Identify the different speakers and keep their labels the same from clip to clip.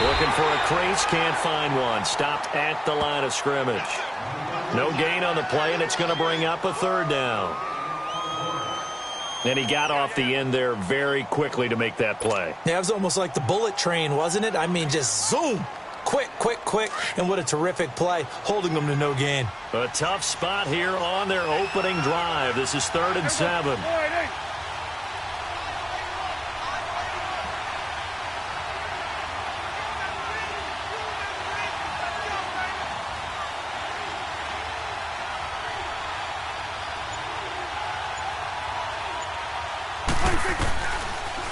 Speaker 1: Looking for a crease, can't find one. Stopped at the line of scrimmage. No gain on the play, and it's going to bring up a third down. And he got off the end there very quickly to make that play.
Speaker 2: Yeah, it was almost like the bullet train, wasn't it? I mean, just zoom. Quick, quick, quick. And what a terrific play, holding them to no gain.
Speaker 1: A tough spot here on their opening drive. This is 3rd and 7.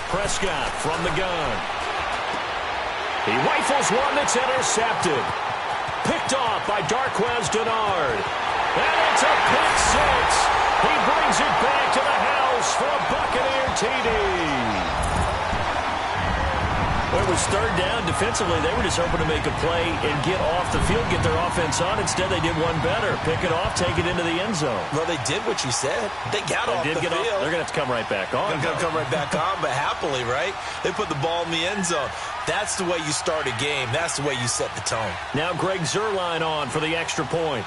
Speaker 1: Prescott from the gun. He rifles one that's intercepted. Picked off by Darquez Dennard. And it's a pick six. He brings it back to the house for a Buccaneer TD. Well, it was 3rd down. Defensively, they were just hoping to make a play and get off the field, get their offense on. Instead, they did one better. Pick it off, take it into the end zone.
Speaker 2: Well, they did what you said. They got off the field.
Speaker 1: They're going to have to come right back on.
Speaker 2: They're going to come right back on, but happily, right? They put the ball in the end zone. That's the way you start a game. That's the way you set the tone.
Speaker 1: Now Greg Zuerlein on for the extra point.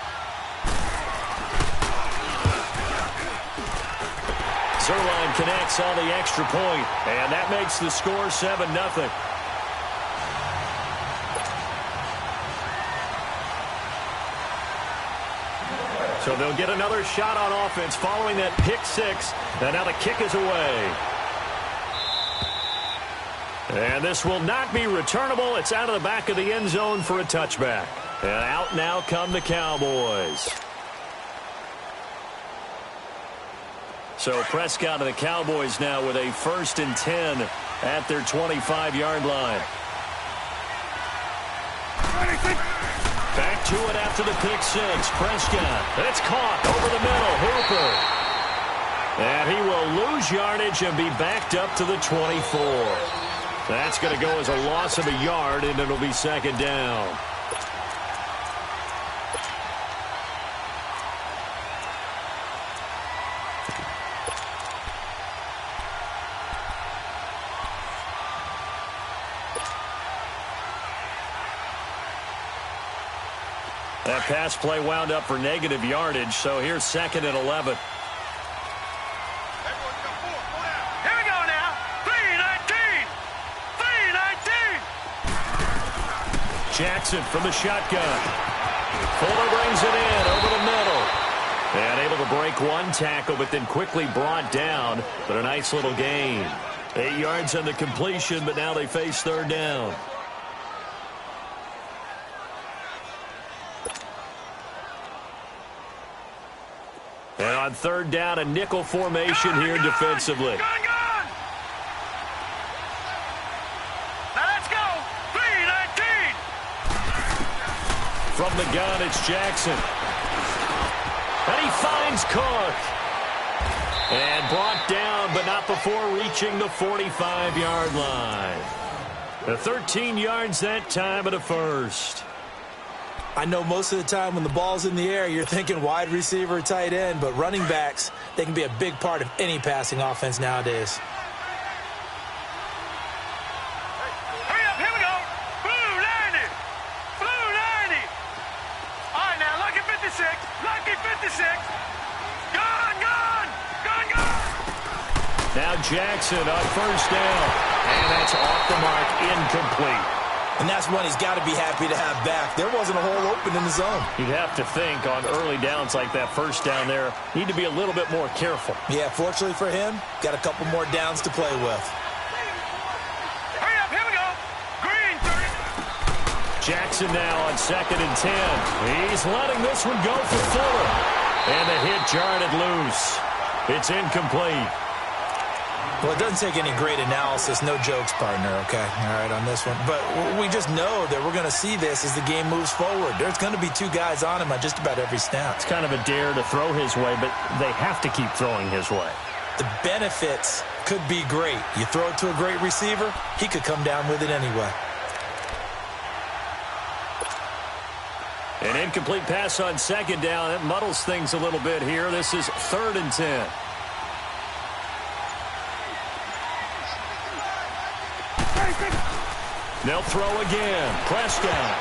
Speaker 1: Zuerlein connects on the extra point, and that makes the score 7-0. So they'll get another shot on offense following that pick six, and now the kick is away. And this will not be returnable. It's out of the back of the end zone for a touchback. And out now come the Cowboys. So Prescott and the Cowboys now with a 1st and 10 at their 25-yard line. Back to it after the pick six. Prescott. It's caught over the middle. Hooper. And he will lose yardage and be backed up to the 24. That's going to go as a loss of a yard, and it'll be 2nd down. That pass play wound up for negative yardage, so here's 2nd and 11.
Speaker 3: Here we go now. 3-19. 3-19.
Speaker 1: Jackson from the shotgun. Fuller brings it in over the middle. And able to break one tackle, but then quickly brought down. But a nice little gain. 8 yards on the completion, but now they face 3rd down. And on 3rd down, a nickel formation here defensively.
Speaker 3: Now let's go. 3-19.
Speaker 1: From the gun, it's Jackson. And he finds Cook. And brought down, but not before reaching the 45-yard line. The 13 yards that time at a 1st.
Speaker 2: I know most of the time when the ball's in the air, you're thinking wide receiver, tight end, but running backs, they can be a big part of any passing offense nowadays.
Speaker 3: Hurry up, here we go. Blue 90. Blue 90. All right, now, lucky 56. Lucky 56. Gone, gone. Gone, gone.
Speaker 1: Now Jackson on 1st down. And that's off the mark, incomplete.
Speaker 2: And that's one he's got to be happy to have back. There wasn't a hole open in the zone.
Speaker 1: You'd have to think on early downs like that 1st down there, need to be a little bit more careful.
Speaker 2: Yeah, fortunately for him, got a couple more downs to play with.
Speaker 3: Hurry up, here we go. Green 30.
Speaker 1: Jackson now on 2nd and 10. He's letting this one go for Fuller. And the hit jarred it loose. It's incomplete.
Speaker 2: Well, it doesn't take any great analysis. No jokes, partner, okay? All right, on this one. But we just know that we're going to see this as the game moves forward. There's going to be 2 guys on him on just about every snap.
Speaker 1: It's kind of a dare to throw his way, but they have to keep throwing his way.
Speaker 2: The benefits could be great. You throw it to a great receiver, he could come down with it anyway.
Speaker 1: An incomplete pass on 2nd down. It muddles things a little bit here. This is 3rd and 10. They'll throw again. Prescott.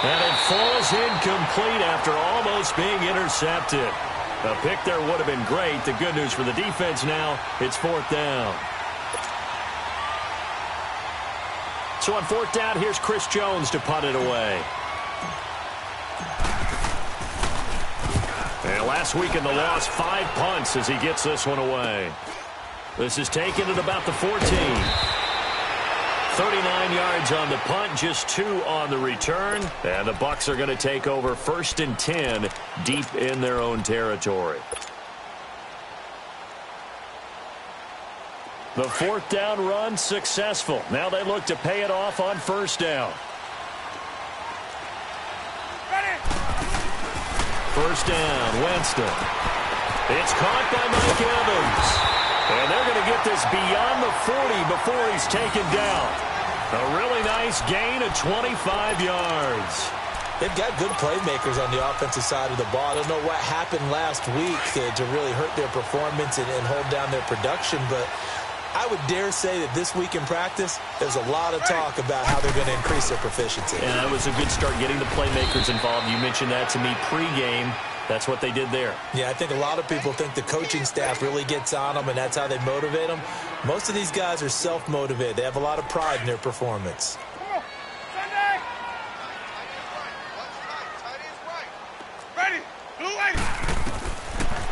Speaker 1: And it falls incomplete after almost being intercepted. A pick there would have been great. The good news for the defense now, it's 4th down. So on 4th down, here's Chris Jones to punt it away. And last week in the loss, 5 punts as he gets this one away. This is taken at about the 14. 39 yards on the punt, just 2 on the return. And the Bucs are going to take over 1st and 10 deep in their own territory. The 4th down run successful. Now they look to pay it off on 1st down. First down, Winston. It's caught by Mike Evans. And they're going to get this beyond the 40 before he's taken down. A really nice gain of 25 yards.
Speaker 2: They've got good playmakers on the offensive side of the ball. I don't know what happened last week to really hurt their performance and hold down their production, but I would dare say that this week in practice, there's a lot of talk about how they're going to increase their proficiency.
Speaker 1: And that was a good start getting the playmakers involved. You mentioned that to me pregame. That's what they did there.
Speaker 2: Yeah, I think a lot of people think the coaching staff really gets on them, and that's how they motivate them. Most of these guys are self-motivated. They have a lot of pride in their performance.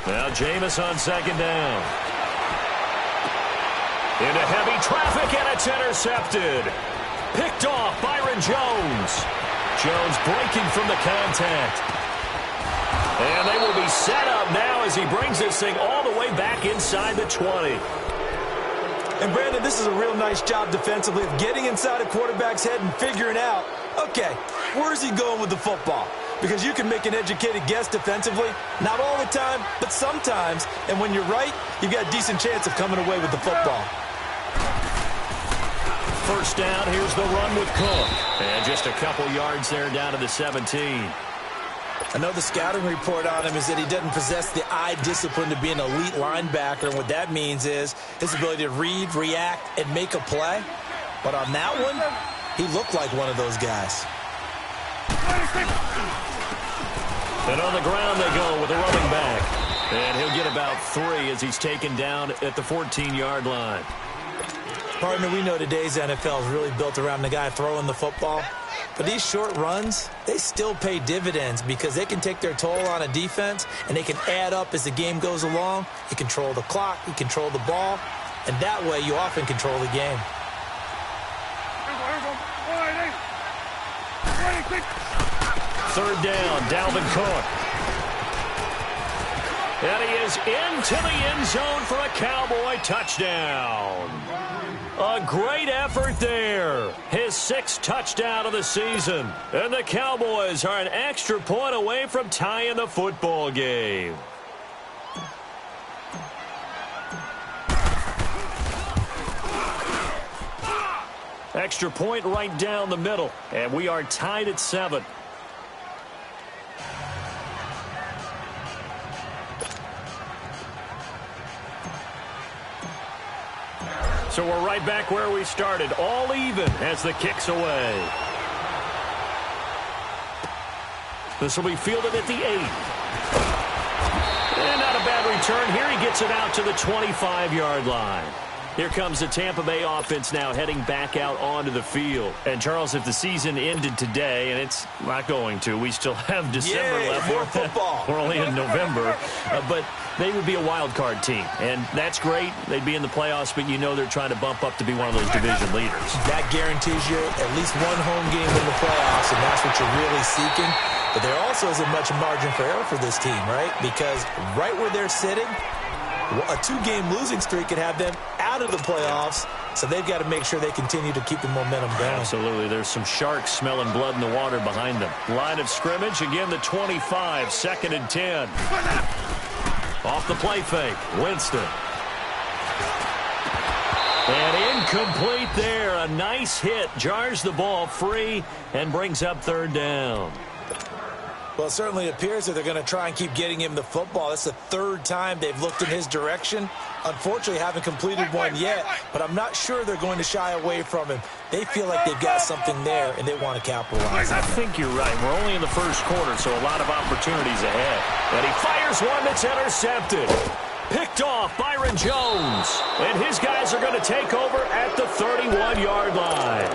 Speaker 1: Now Jameis on 2nd down. Into heavy traffic, and it's intercepted. Picked off Byron Jones. Jones breaking from the contact. And they will be set up now as he brings this thing all the way back inside the 20.
Speaker 2: And, Brandon, this is a real nice job defensively of getting inside a quarterback's head and figuring out, okay, where's he going with the football? Because you can make an educated guess defensively, not all the time, but sometimes. And when you're right, you've got a decent chance of coming away with the football.
Speaker 1: First down, here's the run with Cook. And just a couple yards there down to the 17.
Speaker 2: I know the scouting report on him is that he doesn't possess the eye discipline to be an elite linebacker. And what that means is his ability to read, react, and make a play. But on that one, he looked like one of those guys.
Speaker 1: And on the ground they go with a running back. And he'll get about 3 as he's taken down at the 14-yard line.
Speaker 2: Partner, we know today's NFL is really built around the guy throwing the football. But these short runs, they still pay dividends because they can take their toll on a defense and they can add up as the game goes along. You control the clock, you control the ball, and that way you often control the game.
Speaker 1: 3rd down, Dalvin Cook. And he is into the end zone for a Cowboy touchdown. A great effort there. His 6th touchdown of the season. And the Cowboys are an extra point away from tying the football game. Extra point right down the middle. And we are tied at 7. So we're right back where we started, all even as the kick's away. This will be fielded at the 8. And not a bad return here. He gets it out to the 25-yard line. Here comes the Tampa Bay offense now heading back out onto the field. And, Charles, if the season ended today, and it's not going to, we still have December left.
Speaker 2: More football.
Speaker 1: We're only in November. But they would be a wild card team. And that's great. They'd be in the playoffs, but you know they're trying to bump up to be one of those division leaders.
Speaker 2: That guarantees you at least one home game in the playoffs, and that's what you're really seeking. But there also isn't much margin for error for this team, right? Because right where they're sitting, a 2-game losing streak could have them out of the playoffs, so they've got to make sure they continue to keep the momentum going.
Speaker 1: Absolutely. There's some sharks smelling blood in the water behind them. Line of scrimmage, again the 25, 2nd and 10. Off the play fake, Winston. And incomplete there. A nice hit. Jars the ball free and brings up 3rd down.
Speaker 2: Well, it certainly appears that they're going to try and keep getting him the football. That's the third time they've looked in his direction. Unfortunately, haven't completed one yet, but I'm not sure they're going to shy away from him. They feel like they've got something there, and they want to capitalize on it.
Speaker 1: I think you're right. We're only in the first quarter, so a lot of opportunities ahead. And he fires one that's intercepted. Picked off Byron Jones. And his guys are going to take over at the 31-yard line.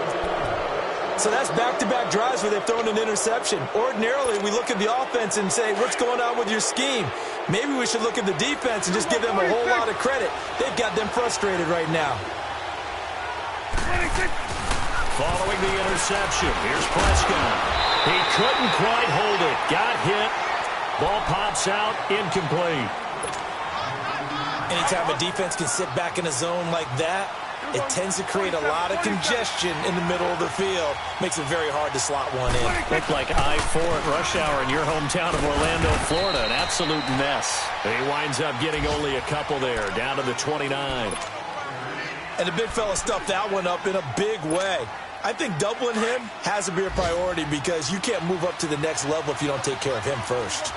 Speaker 2: So that's back-to-back drives where they've thrown an interception. Ordinarily, we look at the offense and say, what's going on with your scheme? Maybe we should look at the defense and just give them a whole lot of credit. They've got them frustrated right now.
Speaker 1: Following the interception, here's Prescott. He couldn't quite hold it. Got hit. Ball pops out, incomplete.
Speaker 2: Anytime a defense can sit back in a zone like that, it tends to create a lot of congestion in the middle of the field. Makes it very hard to slot one in.
Speaker 1: Looked like I-4 at rush hour in your hometown of Orlando, Florida. An absolute mess. He winds up getting only a couple there, down to the 29.
Speaker 2: And the big fella stuffed that one up in a big way. I think doubling him has to be a priority because you can't move up to the next level if you don't take care of him first.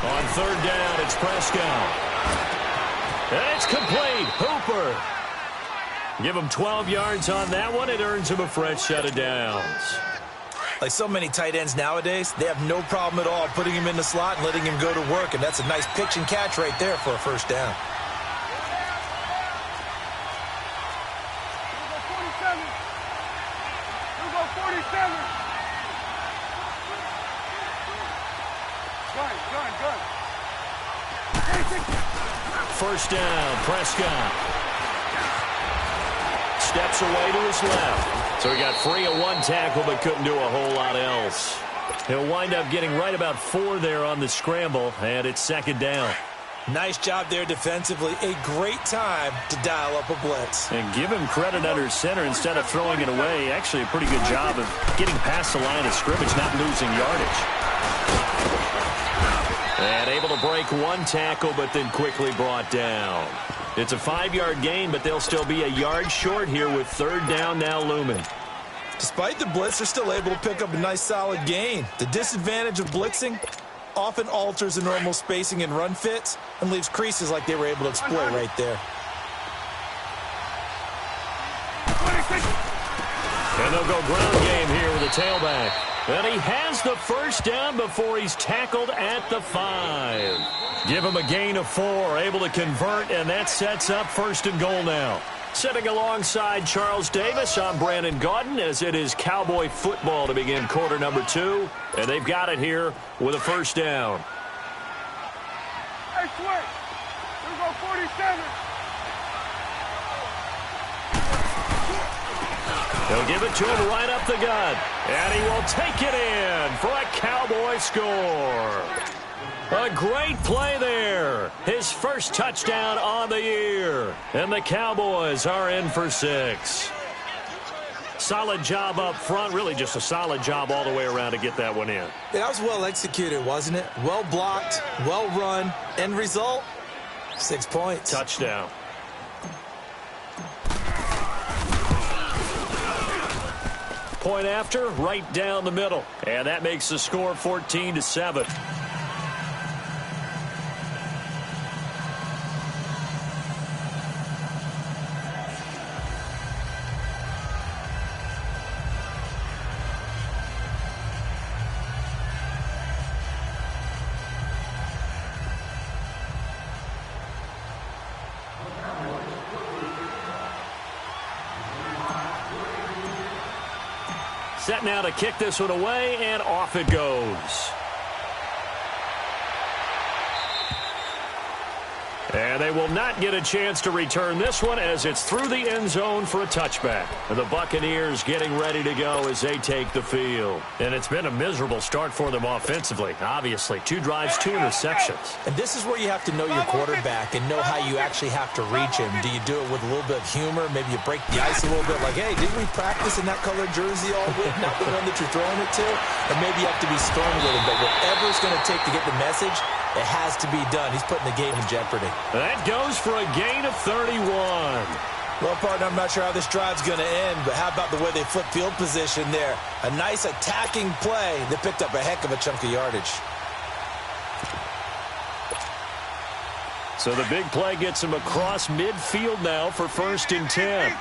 Speaker 1: On third down, it's Prescott. And it's complete. Hooper. Give him 12 yards on that one. It earns him a fresh set of downs.
Speaker 2: Like so many tight ends nowadays, they have no problem at all putting him in the slot and letting him go to work. And that's a nice pitch and catch right there for a first down.
Speaker 1: First down, Prescott. Steps away to his left. So he got free of one tackle but couldn't do a whole lot else. He'll wind up getting right about 4 there on the scramble, and it's second down.
Speaker 2: Nice job there defensively. A great time to dial up a blitz.
Speaker 1: And give him credit under center instead of throwing it away. Actually a pretty good job of getting past the line of scrimmage, not losing yardage. And able to break one tackle, but then quickly brought down. It's a 5-yard gain, but they'll still be a yard short here with third down now looming.
Speaker 2: Despite the blitz, they're still able to pick up a nice solid gain. The disadvantage of blitzing often alters the normal spacing and run fits and leaves creases like they were able to exploit right there.
Speaker 1: And they'll go ground game here with a tailback. And he has the first down before he's tackled at the 5. Give him a gain of 4, able to convert, and that sets up first and goal now. Sitting alongside Charles Davis, I'm Brandon Gaudin, as it is Cowboy football to begin quarter number 2. And they've got it here with a first down.
Speaker 3: Hey, Swift, here we go 47.
Speaker 1: They'll give it to him right up the gut. And he will take it in for a Cowboy score. A great play there. His first touchdown on the year. And the Cowboys are in for 6. Solid job up front. Really just a solid job all the way around to get that one in.
Speaker 2: Yeah, that was well executed, wasn't it? Well blocked, well run. End result, 6 points.
Speaker 1: Touchdown. Point after, right down the middle. And that makes the score 14-7. Set now to kick this one away, and off it goes. And they will not get a chance to return this one as it's through the end zone for a touchback. And the Buccaneers getting ready to go as they take the field. And it's been a miserable start for them offensively, obviously. 2 drives, 2 interceptions.
Speaker 2: And this is where you have to know your quarterback and know how you actually have to reach him. Do you do it with a little bit of humor? Maybe you break the ice a little bit like, hey, didn't we practice in that colored jersey all week? Not the one that you're throwing it to? Or maybe you have to be stern with him. But whatever it's going to take to get the message, it has to be done. He's putting the game in jeopardy.
Speaker 1: That goes for a gain of 31.
Speaker 2: Well, partner, I'm not sure how this drive's going to end, but how about the way they flip field position there? A nice attacking play that picked up a heck of a chunk of yardage.
Speaker 1: So the big play gets him across midfield now for 1st and 10.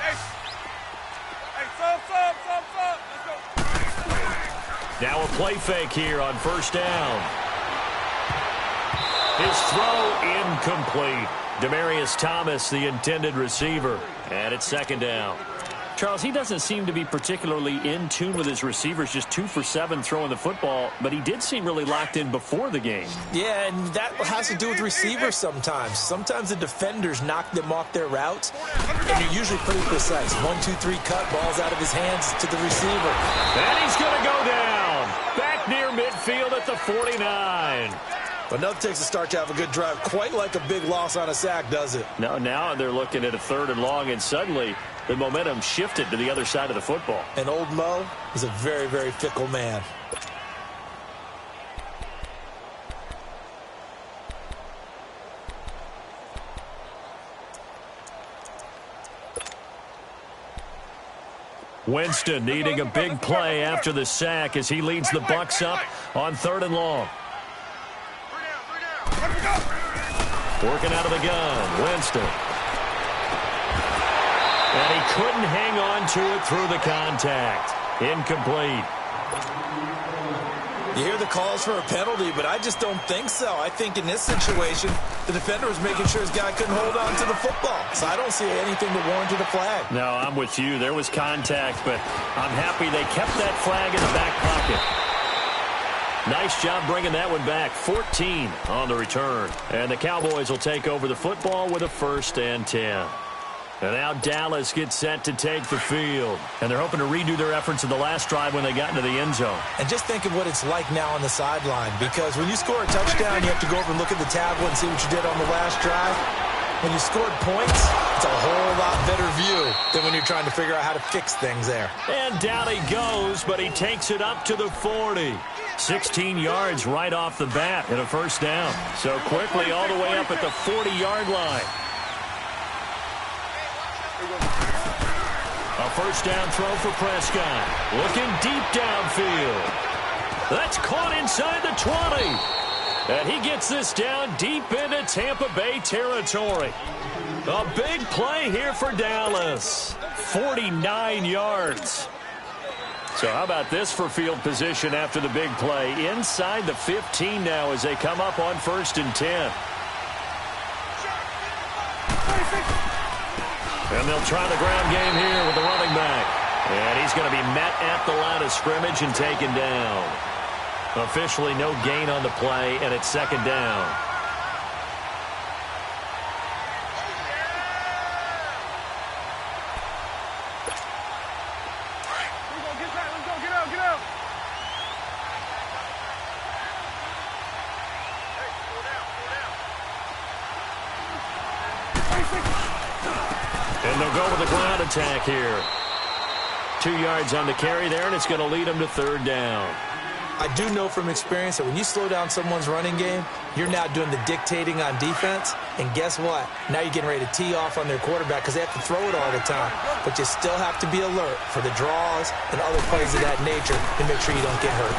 Speaker 1: Now a play fake here on 1st down. His throw incomplete. Demaryius Thomas, the intended receiver. And it's 2nd down.
Speaker 4: Charles, he doesn't seem to be particularly in tune with his receivers, just 2 for 7 throwing the football, but he did seem really locked in before the game.
Speaker 2: Yeah, and that has to do with receivers sometimes. Sometimes the defenders knock them off their routes, and you're usually pretty precise. 1, 2, 3 cut, balls out of his hands to the receiver.
Speaker 1: And he's going to go down. Back near midfield at the 49.
Speaker 2: But nothing takes a start to have a good drive, quite like a big loss on a sack, does it?
Speaker 4: No, now they're looking at a 3rd and long, and suddenly the momentum shifted to the other side of the football.
Speaker 2: And old Mo is a very, very fickle man.
Speaker 1: Winston needing a big play after the sack as he leads the Bucs up on 3rd and long. Working out of the gun, Winston. And he couldn't hang on to it through the contact. Incomplete.
Speaker 2: You hear the calls for a penalty, but I just don't think so. I think in this situation, the defender was making sure his guy couldn't hold on to the football. So I don't see anything that warranted a flag.
Speaker 4: No, I'm with you. There was contact, but I'm happy they kept that flag in the back pocket.
Speaker 1: Nice job bringing that one back. 14 on the return. And the Cowboys will take over the football with a 1st and 10. And now Dallas gets set to take the field. And they're hoping to redo their efforts in the last drive when they got into the end zone.
Speaker 2: And just think of what it's like now on the sideline. Because when you score a touchdown, you have to go over and look at the tablet and see what you did on the last drive. When you scored points, it's a whole lot better view than when you're trying to figure out how to fix things there.
Speaker 1: And down he goes, but he takes it up to the 40. 16 yards right off the bat and a 1st down. So quickly all the way up at the 40-yard line. A 1st down throw for Prescott. Looking deep downfield. That's caught inside the 20. And he gets this down deep into Tampa Bay territory. A big play here for Dallas. 49 yards. So how about this for field position after the big play? Inside the 15 now as they come up on 1st and 10. And they'll try the ground game here with the running back. And he's going to be met at the line of scrimmage and taken down. Officially no gain on the play, and it's 2nd down. And they'll go with the ground attack here. 2 yards on the carry there, and it's going to lead them to 3rd down.
Speaker 2: I do know from experience that when you slow down someone's running game, you're now doing the dictating on defense. And guess what? Now you're getting ready to tee off on their quarterback because they have to throw it all the time. But you still have to be alert for the draws and other plays of that nature to make sure you don't get hurt.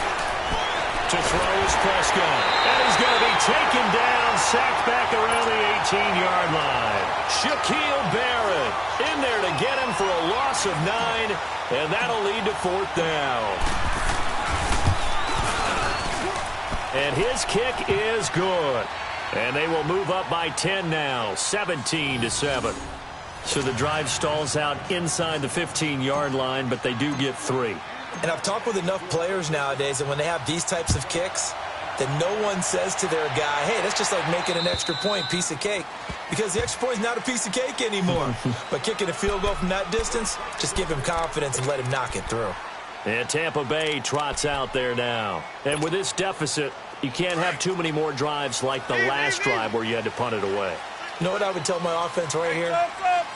Speaker 1: To throw is Prescott. And he's going to be taken down, sacked back around the 18-yard line. Shaquille Barrett in there to get him for a loss of 9, and that'll lead to 4th down. And his kick is good. And they will move up by 10 now, 17-7. So the drive stalls out inside the 15-yard line, but they do get 3.
Speaker 2: And I've talked with enough players nowadays, and when they have these types of kicks, that no one says to their guy, hey, that's just like making an extra point, piece of cake. Because the extra point is not a piece of cake anymore. But kicking a field goal from that distance, just give him confidence and let him knock it through.
Speaker 1: And Tampa Bay trots out there now. And with this deficit, you can't have too many more drives like the last drive where you had to punt it away.
Speaker 2: You know what I would tell my offense right here?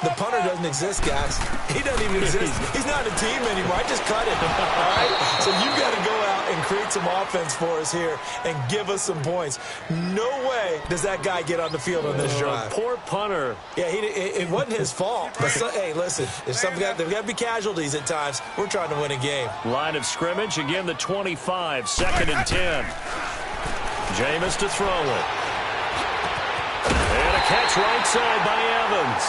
Speaker 2: The punter doesn't exist, guys. He doesn't even exist. He's not a team anymore. I just cut him. All right? So you've got to go out and create some offense for us here and give us some points. No way does that guy get on the field on this drive.
Speaker 4: Poor punter.
Speaker 2: Yeah, it wasn't his fault. But hey, listen, there's got to be casualties at times. We're trying to win a game.
Speaker 4: Line of scrimmage, again the 25, 2nd and 10. Jameis to throw it. And a catch right side by Evans.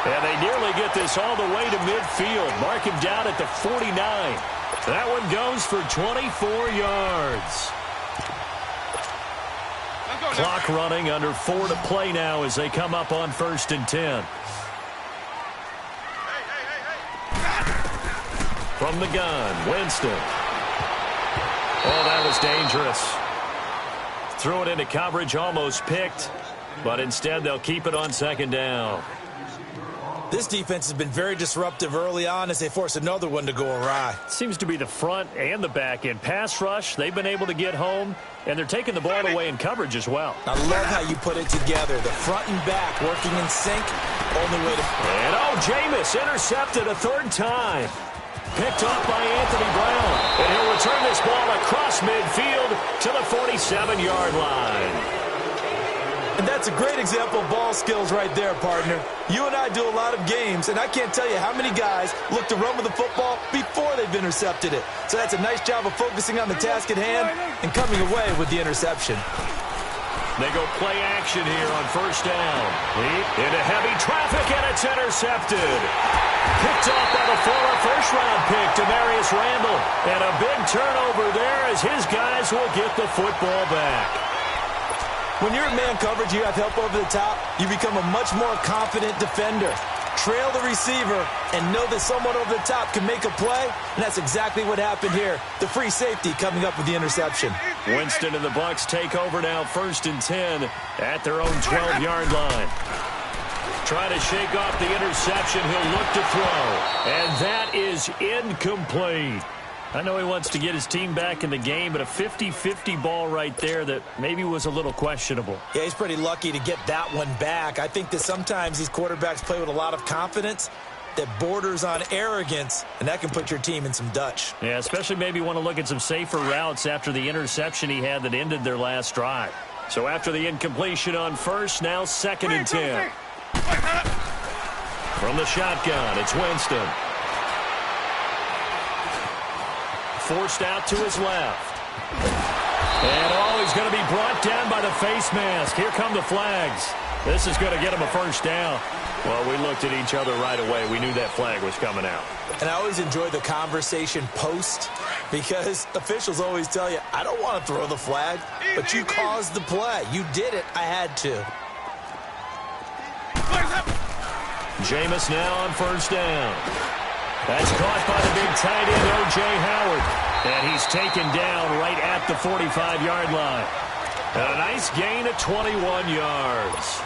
Speaker 4: And they nearly get this all the way to midfield. Mark him down at the 49. That one goes for 24 yards. Clock running, under 4 to play now as they come up on 1st and 10. From the gun, Winston. Oh, that was dangerous. Threw it into coverage, almost picked, but instead they'll keep it on 2nd down.
Speaker 2: This defense has been very disruptive early on as they force another one to go awry.
Speaker 4: Seems to be the front and the back end. Pass rush, they've been able to get home, and they're taking the ball away in coverage as well.
Speaker 2: I love how you put it together. The front and back working in sync. Only way to...
Speaker 1: And Jameis intercepted a 3rd time. Picked off by Anthony Brown. And he'll return this ball across midfield to the 47-yard line.
Speaker 2: And that's a great example of ball skills right there, partner. You and I do a lot of games, and I can't tell you how many guys look to run with the football before they've intercepted it. So that's a nice job of focusing on the task at hand and coming away with the interception.
Speaker 1: They go play action here on 1st down. Into heavy traffic, and it's intercepted. Picked off by the former first-round pick, Demarius Randall. And a big turnover there as his guys will get the football back.
Speaker 2: When you're in man coverage, you have help over the top, you become a much more confident defender. Trail the receiver and know that someone over the top can make a play, and that's exactly what happened here. The free safety coming up with the interception.
Speaker 4: Winston and the Bucs take over now, 1st and 10 at their own 12-yard line. Trying to shake off the interception, he'll look to throw, and that is incomplete. I know he wants to get his team back in the game, but a 50-50 ball right there that maybe was a little questionable.
Speaker 2: Yeah, he's pretty lucky to get that one back. I think that sometimes these quarterbacks play with a lot of confidence that borders on arrogance, and that can put your team in some Dutch.
Speaker 4: Yeah, especially maybe want to look at some safer routes after the interception he had that ended their last drive. So after the incompletion on 1st, now 2nd and 10. From the shotgun, it's Winston. Forced out to his left. And he's going to be brought down by the face mask. Here come the flags. This is going to get him a 1st down. Well, we looked at each other right away. We knew that flag was coming out.
Speaker 2: And I always enjoy the conversation post because officials always tell you, I don't want to throw the flag, but you caused the play. You did it. I had to.
Speaker 4: Jameis now on 1st down. That's caught by the big tight end, O.J. Howard. And he's taken down right at the 45-yard line. And a nice gain of 21 yards.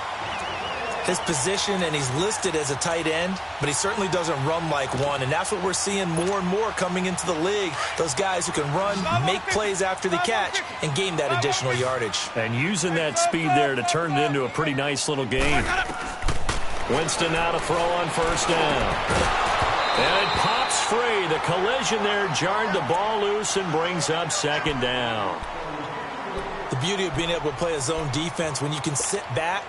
Speaker 2: His position, and he's listed as a tight end, but he certainly doesn't run like one. And that's what we're seeing more and more coming into the league. Those guys who can run, make plays after the catch, and gain that additional yardage.
Speaker 4: And using that speed there to turn it into a pretty nice little game. Winston now to throw on 1st down. And it pops free. The collision there jarred the ball loose and brings up 2nd down.
Speaker 2: The beauty of being able to play a zone defense when you can sit back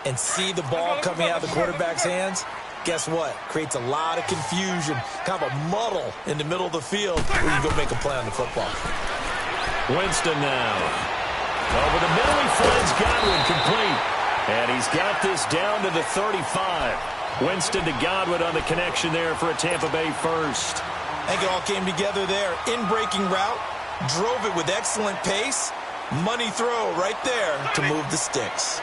Speaker 2: and see the ball coming out of the quarterback's hands, guess what? Creates a lot of confusion, kind of a muddle in the middle of the field where you can go make a play on the football.
Speaker 4: Winston now. Over the middle, he finds Godwin complete. And he's got this down to the 35. Winston to Godwin on the connection there for a Tampa Bay 1st.
Speaker 2: I think it all came together there. In-breaking route, drove it with excellent pace. Money throw right there to move the sticks.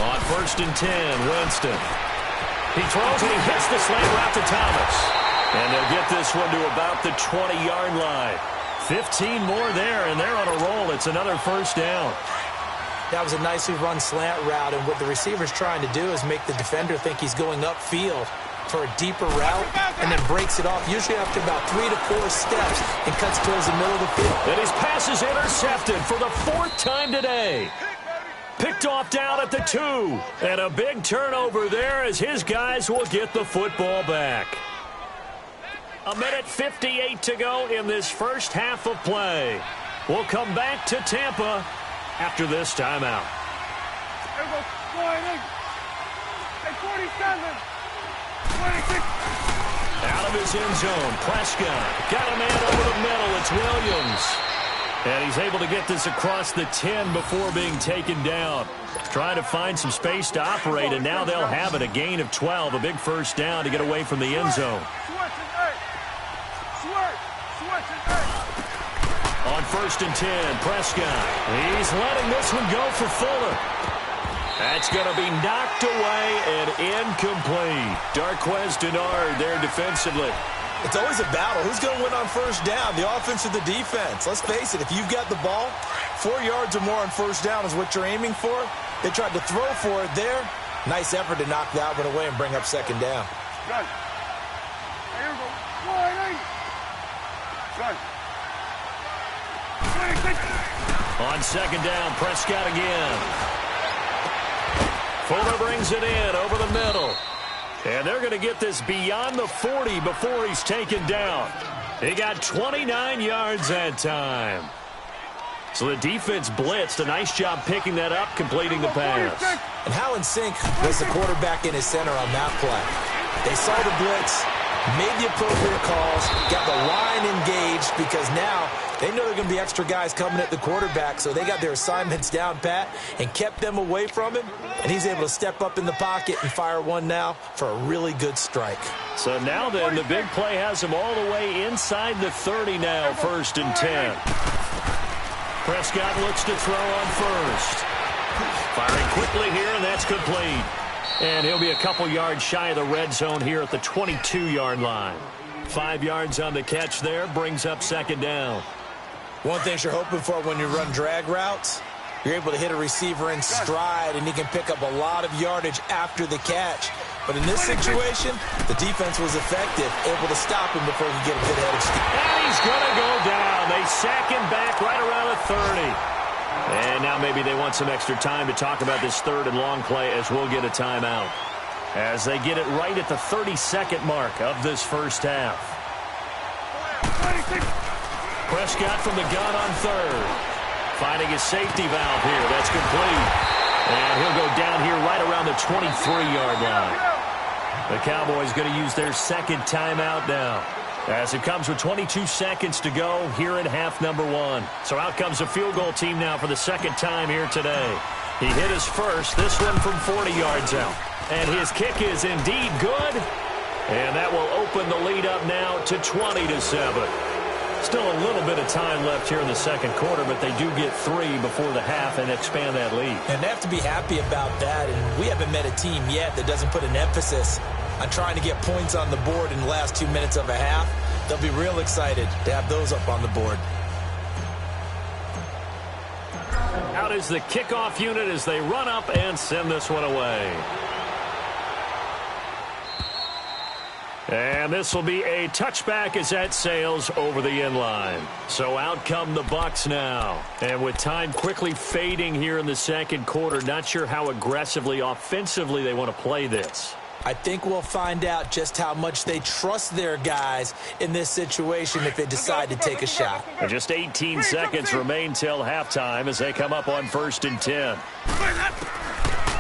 Speaker 4: On 1st and 10, Winston. He throws and he hits the slant route to Thomas. And they'll get this one to about the 20-yard line. 15 more there, and they're on a roll. It's another 1st down.
Speaker 2: That was a nicely run slant route, and what the receiver's trying to do is make the defender think he's going upfield for a deeper route, and then breaks it off, usually after about 3 to 4 steps, and cuts towards the middle of the field.
Speaker 1: And his pass is intercepted for the 4th time today.
Speaker 4: Picked off down at the 2. And a big turnover there as his guys will get the football back. 1:58 to go in this first half of play. We'll come back to Tampa after this timeout.
Speaker 3: There we go. Go ahead. Hey, 47. 26.
Speaker 4: Out of his end zone, Prescott got a man over the middle. It's Williams. And he's able to get this across the 10 before being taken down. Trying to find some space to operate, and now they'll have it. A gain of 12, a big first down to get away from the end zone. On 1st and 10, Prescott. He's letting this one go for Fuller. That's going to be knocked away and incomplete. Darquez Denard there defensively.
Speaker 2: It's always a battle. Who's going to win on first down, the offense or the defense? Let's face it, if you've got the ball, 4 yards or more on first down is what you're aiming for. They tried to throw for it there. Nice effort to knock that one away and bring up second down.
Speaker 3: Good. Here we go. Go ahead. Good. 26.
Speaker 4: On second down, Prescott again. Fuller brings it in over the middle. And they're going to get this beyond the 40 before he's taken down. He got 29 yards that time. So the defense blitzed. A nice job picking that up, completing the pass.
Speaker 2: And how in sync was the quarterback in his center on that play? They saw the blitz, made the appropriate calls, got the line engaged because now they know there are going to be extra guys coming at the quarterback, so they got their assignments down pat and kept them away from him, and he's able to step up in the pocket and fire one now for a really good strike.
Speaker 4: So now then, the big play has him all the way inside the 30 now, 1st and 10. Prescott looks to throw on first. Firing quickly here, and that's complete. And he'll be a couple yards shy of the red zone here at the 22-yard line. 5 yards on the catch there, brings up second down.
Speaker 2: One thing you're hoping for when you run drag routes, you're able to hit a receiver in stride, and he can pick up a lot of yardage after the catch. But in this situation, the defense was effective, able to stop him before he could get a good head of steam.
Speaker 4: And he's going to go down. They sack him back right around the 30. And now maybe they want some extra time to talk about this 3rd and long play as we'll get a timeout. As they get it right at the 32nd mark of this first half.
Speaker 3: 26.
Speaker 4: Prescott from the gun on 3rd. Finding his safety valve here. That's complete. And he'll go down here right around the 23-yard line. The Cowboys going to use their second timeout now, as it comes with 22 seconds to go here in half number 1. So out comes the field goal team now for the second time here today. He hit his first, this one from 40 yards out. And his kick is indeed good. And that will open the lead up now to 20-7. Still a little bit of time left here in the second quarter, but they do get 3 before the half and expand that lead.
Speaker 2: And they have to be happy about that. And we haven't met a team yet that doesn't put an emphasis on trying to get points on the board in the last 2 minutes of a half. They'll be real excited to have those up on the board.
Speaker 4: Out is the kickoff unit as they run up and send this one away. And this will be a touchback as that sails over the end line. So out come the Bucs now. And with time quickly fading here in the second quarter, not sure how aggressively, offensively they want to play this.
Speaker 2: I think we'll find out just how much they trust their guys in this situation if they decide to take a shot.
Speaker 4: And just 18 seconds remain till halftime as they come up on 1st and 10.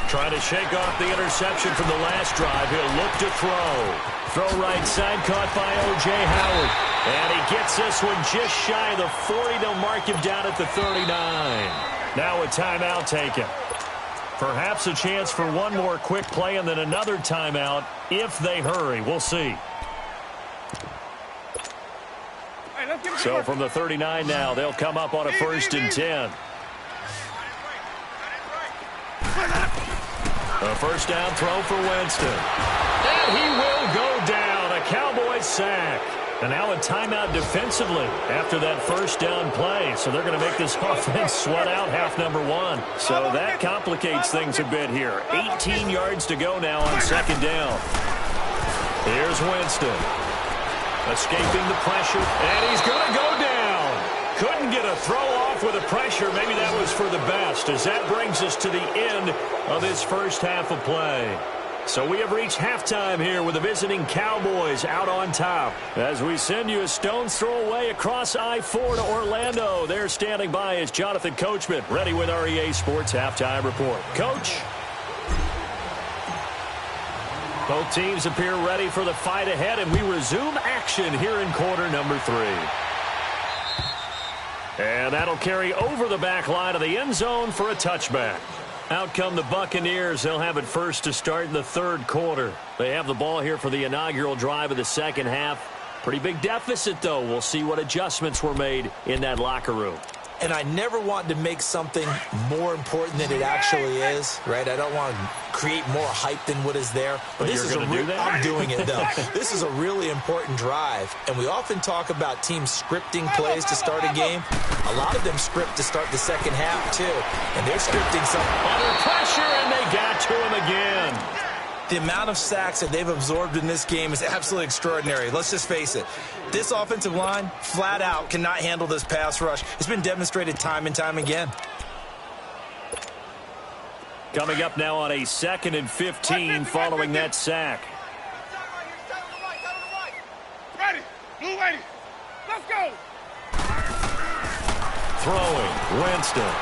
Speaker 4: Trying to shake off the interception from the last drive. He'll look to throw. Throw right side, caught by O.J. Howard. And he gets this one just shy of the 40. They'll mark him down at the 39. Now a timeout taken. Perhaps a chance for one more quick play and then another timeout if they hurry. We'll see. So from the 39 now, they'll come up on a 1st and 10. A first down throw for Winston. And he will go down. A Cowboys sack. And now a timeout defensively after that first down play. So they're going to make this offense sweat out half number 1. So that complicates things a bit here. 18 yards to go now on second down. Here's Winston. Escaping the pressure. And he's going to go down. Couldn't get a throw off off with the pressure. Maybe that was for the best, as that brings us to the end of this first half of play. So we have reached halftime here with the visiting Cowboys out on top. As we send you a stone's throw away across I-4 to Orlando. There standing by is Jonathan Coachman, ready with our EA Sports Halftime Report. Coach? Both teams appear ready for the fight ahead, and we resume action here in quarter number 3. And that'll carry over the back line of the end zone for a touchback. Out come the Buccaneers. They'll have it first to start in the third quarter. They have the ball here for the inaugural drive of the second half. Pretty big deficit, though. We'll see what adjustments were made in that locker room.
Speaker 2: And I never want to make something more important than it actually is, right? I don't want to create more hype than what is there.
Speaker 4: But
Speaker 2: this
Speaker 4: you're
Speaker 2: is
Speaker 4: going to do that?
Speaker 2: I'm doing it, though. This is a really important drive. And we often talk about teams scripting plays to start a game. A lot of them script to start the second half, too. And they're scripting something.
Speaker 4: Under pressure, and they got to him again.
Speaker 2: The amount of sacks that they've absorbed in this game is absolutely extraordinary. Let's just face it. This offensive line, flat out, cannot handle this pass rush. It's been demonstrated time and time again.
Speaker 4: Coming up now on a 2nd and 15 following that sack.
Speaker 3: Ready. Blue ready. Let's go.
Speaker 4: Throwing, Winston.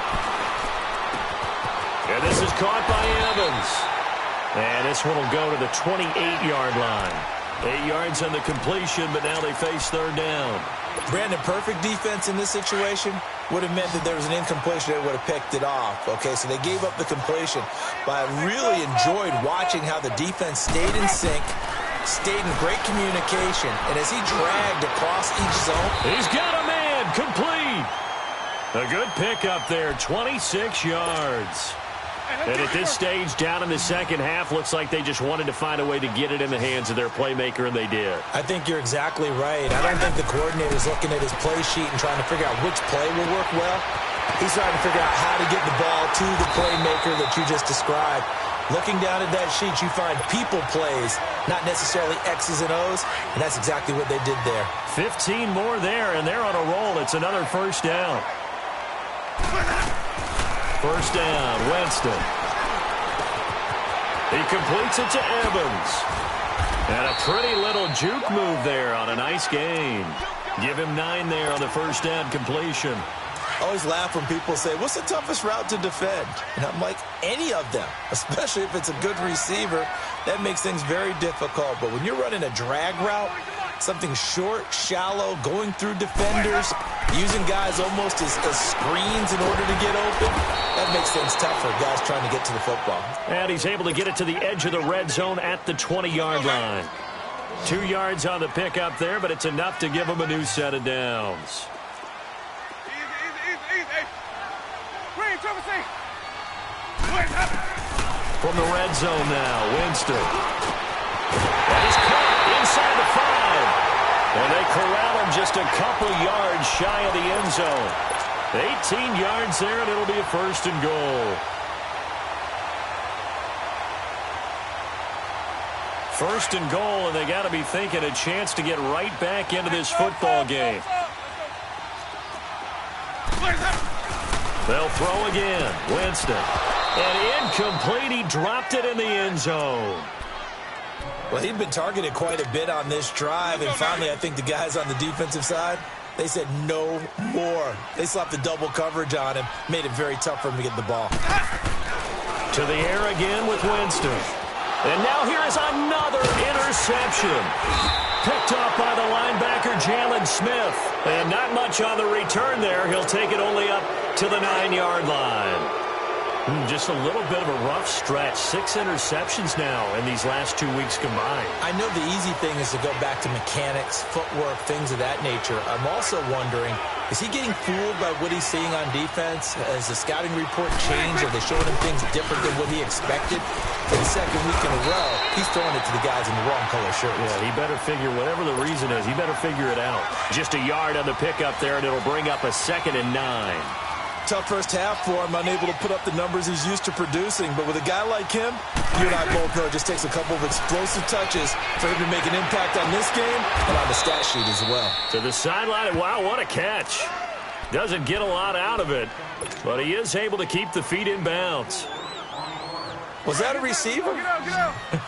Speaker 4: And this is caught by Evans. And this one will go to the 28-yard line. 8 yards on the completion, but now they face third down.
Speaker 2: Brandon, perfect defense in this situation would have meant that there was an incompletion that would have picked it off. Okay, so they gave up the completion. But I really enjoyed watching how the defense stayed in sync, stayed in great communication, and as he dragged across each zone.
Speaker 4: He's got a man, complete. A good pickup there, 26 yards. And at this stage, down in the second half, looks like they just wanted to find a way to get it in the hands of their playmaker, and they did.
Speaker 2: I think you're exactly right. I don't think the coordinator's looking at his play sheet and trying to figure out which play will work well. He's trying to figure out how to get the ball to the playmaker that you just described. Looking down at that sheet, you find people plays, not necessarily X's and O's, and that's exactly what they did there.
Speaker 4: 15 more there, and they're on a roll. It's another first down. First down, Winston. He completes it to Evans. And a pretty little juke move there on a nice gain. Give him 9 there on the first down completion.
Speaker 2: I always laugh when people say, what's the toughest route to defend? And I'm like, any of them, especially if it's a good receiver. That makes things very difficult. But when you're running a drag route, something short, shallow, going through defenders, using guys almost as screens in order to get open, that makes things tough for guys trying to get to the football.
Speaker 4: And he's able to get it to the edge of the red zone at the 20-yard line. 2 yards on the pickup there, but it's enough to give him a new set of downs. From the red zone now, Winston. And he's caught inside the 5. And they corral him just a couple yards shy of the end zone. 18 yards there, and it'll be a first and goal. First and goal, and they got to be thinking a chance to get right back into this football game. They'll throw again. Winston. And incomplete. He dropped it in the end zone.
Speaker 2: Well, he'd been targeted quite a bit on this drive, and finally I think the guys on the defensive side, they said no more. They slapped the double coverage on him, made it very tough for him to get the ball.
Speaker 4: To the air again with Winston. And now here is another interception. Picked off by the linebacker, Jalen Smith. And not much on the return there. He'll take it only up to the 9-yard line. Just a little bit of a rough stretch. 6 interceptions now in these last 2 weeks combined.
Speaker 2: I know the easy thing is to go back to mechanics, footwork, things of that nature. I'm also wondering, is he getting fooled by what he's seeing on defense? Has the scouting report changed? Are they showing him things different than what he expected? For the second week in a row, he's throwing it to the guys in the wrong color shirts.
Speaker 4: Yeah, he better figure, whatever the reason is, he better figure it out. Just a yard on the pickup there, and it'll bring up a 2nd and 9.
Speaker 2: Tough first half for him, unable to put up the numbers he's used to producing. But with a guy like him, you and I both know it just takes a couple of explosive touches for him to make an impact on this game and on the stat sheet as well.
Speaker 4: To the sideline, wow, what a catch. Doesn't get a lot out of it, but he is able to keep the feet in bounds.
Speaker 2: Was that a receiver?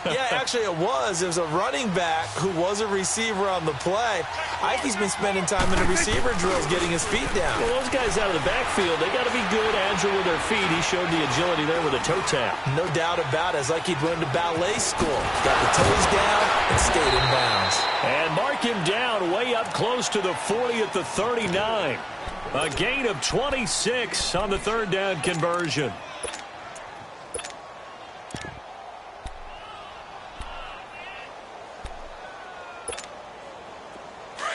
Speaker 2: Yeah, actually it was. It was a running back who was a receiver on the play. I think he's been spending time in the receiver drills getting his feet down.
Speaker 4: Well, those guys out of the backfield, they got to be good, agile with their feet. He showed the agility there with a toe tap.
Speaker 2: No doubt about it. It's like he'd went to ballet school. Got the toes down and stayed in bounds.
Speaker 4: And mark him down way up close to the 40 at the 39. A gain of 26 on the third down conversion.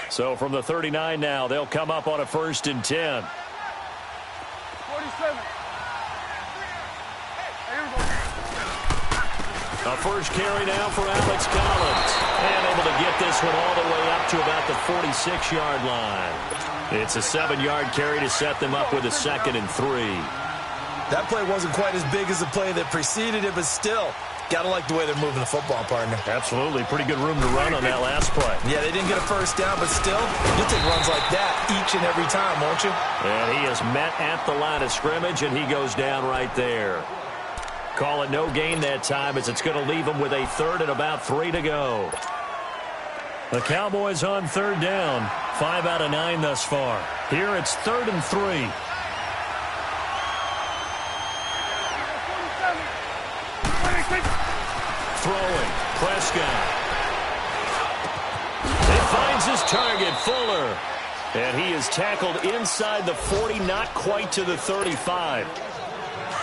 Speaker 4: So from the 39 now, they'll come up on a 1st and 10.
Speaker 3: 47.
Speaker 4: A first carry now for Alex Collins. And able to get this one all the way up to about the 46-yard line. It's a 7-yard carry to set them up with a 2nd and 3.
Speaker 2: That play wasn't quite as big as the play that preceded it, but still, got to like the way they're moving the football, partner.
Speaker 4: Absolutely. Pretty good room to run on that last play.
Speaker 2: Yeah, they didn't get a first down, but still, you'll take runs like that each and every time, won't you?
Speaker 4: And he is met at the line of scrimmage, and he goes down right there. Call it no gain that time, as it's going to leave him with a 3rd and about 3 to go. The Cowboys on 3rd down. 5 out of 9 thus far. Here it's 3rd and 3. Throwing. Prescott. He finds his target, Fuller. And he is tackled inside the 40, not quite to the 35.